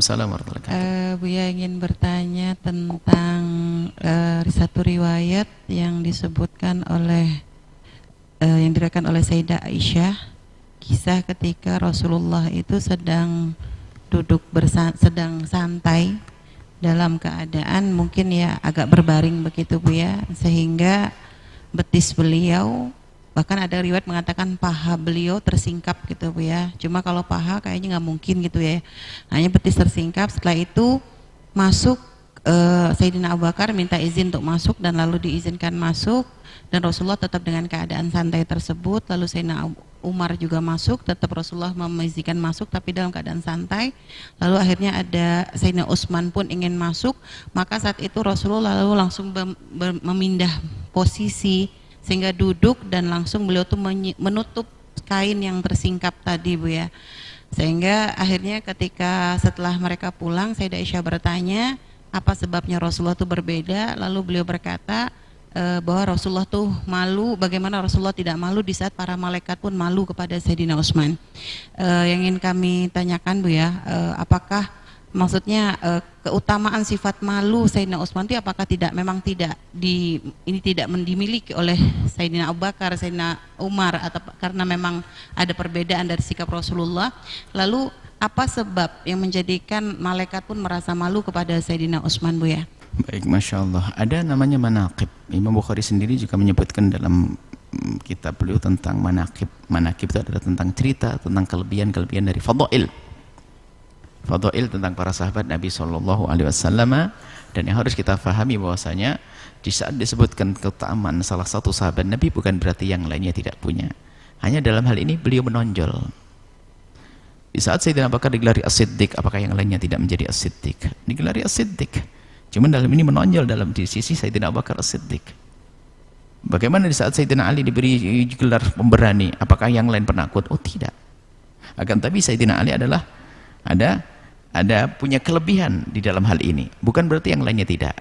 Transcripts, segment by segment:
Waalaikumsalam warahmatullahi wabarakatuh. Buya ingin bertanya tentang satu riwayat yang disebutkan oleh yang diriwayatkan oleh Sayyidah Aisyah, kisah ketika Rasulullah itu sedang duduk sedang santai dalam keadaan mungkin ya agak berbaring begitu Bu ya, sehingga betis beliau, bahkan ada riwayat mengatakan paha beliau tersingkap gitu Bu ya. Cuma kalau paha kayaknya nggak mungkin gitu ya, hanya betis tersingkap. Setelah itu masuk Sayyidina Abu Bakar minta izin untuk masuk dan lalu diizinkan masuk, dan Rasulullah tetap dengan keadaan santai tersebut. Lalu Sayyidina Umar juga masuk, tetap Rasulullah mengizinkan masuk tapi dalam keadaan santai. Lalu akhirnya ada Sayyidina Utsman pun ingin masuk, maka saat itu Rasulullah lalu langsung memindah posisi sehingga duduk, dan langsung beliau tuh menutup kain yang tersingkap tadi Bu ya. Sehingga akhirnya ketika setelah mereka pulang, Sayyidah Aisyah bertanya apa sebabnya Rasulullah itu berbeda. Lalu beliau berkata bahwa Rasulullah tuh malu, bagaimana Rasulullah tidak malu di saat para malaikat pun malu kepada Sayyidina Utsman. Yang ingin kami tanyakan Bu ya, apakah maksudnya keutamaan sifat malu Sayyidina Utsman itu apakah memang tidak dimiliki oleh Sayyidina Abu Bakar, Sayyidina Umar, atau karena memang ada perbedaan dari sikap Rasulullah? Lalu apa sebab yang menjadikan malaikat pun merasa malu kepada Sayyidina Utsman Bu ya? Baik, Masya Allah. Ada namanya manaqib. Imam Bukhari sendiri juga menyebutkan dalam kitab beliau tentang manaqib. Manaqib itu adalah tentang cerita, tentang kelebihan-kelebihan dari fadail. Fadail tentang para sahabat Nabi SAW. Dan yang harus kita fahami bahwasanya di saat disebutkan keutamaan salah satu sahabat Nabi, bukan berarti yang lainnya tidak punya. Hanya dalam hal ini beliau menonjol. Di saat Sayyidina Abu Bakar digelari As-Siddiq, apakah yang lainnya tidak menjadi As-Siddiq? Digelari As-Siddiq. Cuman dalam ini menonjol dalam di sisi Sayyidina Abu Bakar As-Siddiq. Bagaimana di saat Sayyidina Ali diberi gelar pemberani, apakah yang lain penakut? Oh tidak. Akan tapi Sayyidina Ali adalah ada punya kelebihan di dalam hal ini. Bukan berarti yang lainnya tidak.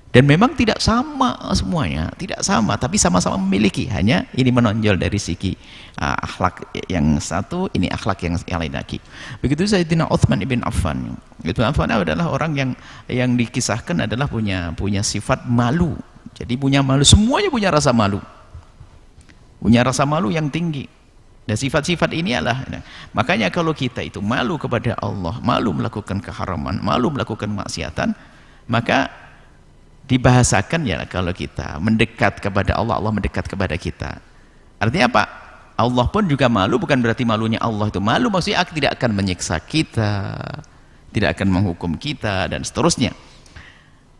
Dan memang tidak sama semuanya, tidak sama, tapi sama-sama memiliki. Hanya ini menonjol dari segi akhlak yang satu, ini akhlak yang lain lagi. Begitu Sayyidina Utsman ibn Affan. Itu Affan adalah orang yang dikisahkan adalah punya sifat malu. Jadi punya malu, semuanya punya rasa malu. Punya rasa malu yang tinggi. Dan sifat-sifat ini adalah, makanya kalau kita itu malu kepada Allah, malu melakukan keharaman, malu melakukan maksiatan, maka dibahasakan ya kalau kita mendekat kepada Allah, Allah mendekat kepada kita. Artinya apa? Allah pun juga malu, bukan berarti malunya Allah itu malu, maksudnya tidak akan menyiksa kita, tidak akan menghukum kita, dan seterusnya.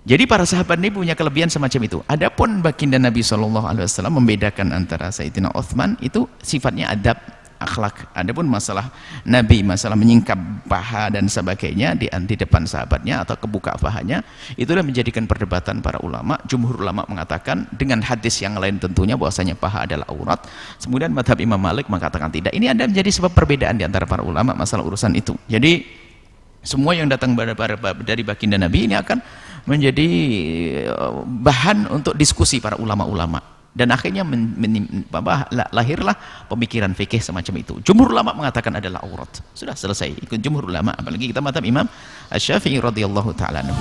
Jadi para sahabat ini punya kelebihan semacam itu. Adapun baginda Nabi SAW membedakan antara Sayyidina Utsman itu sifatnya adab, akhlak. Adapun masalah Nabi, masalah menyingkap paha dan sebagainya di depan sahabatnya atau kebuka pahanya, itulah menjadikan perdebatan para ulama. Jumhur ulama mengatakan dengan hadis yang lain tentunya bahwasanya paha adalah aurat. Kemudian madhab Imam Malik mengatakan tidak. Ini ada menjadi sebab perbedaan di antara para ulama masalah urusan itu. Jadi semua yang datang dari baginda Nabi ini akan menjadi bahan untuk diskusi para ulama-ulama. Dan akhirnya lahirlah pemikiran fikih semacam itu. Jumhur ulama mengatakan adalah aurat. Sudah selesai, ikut jumhur ulama. Apalagi kita madhab Imam Asy-Syafi'i radhiyallahu ta'ala anhu.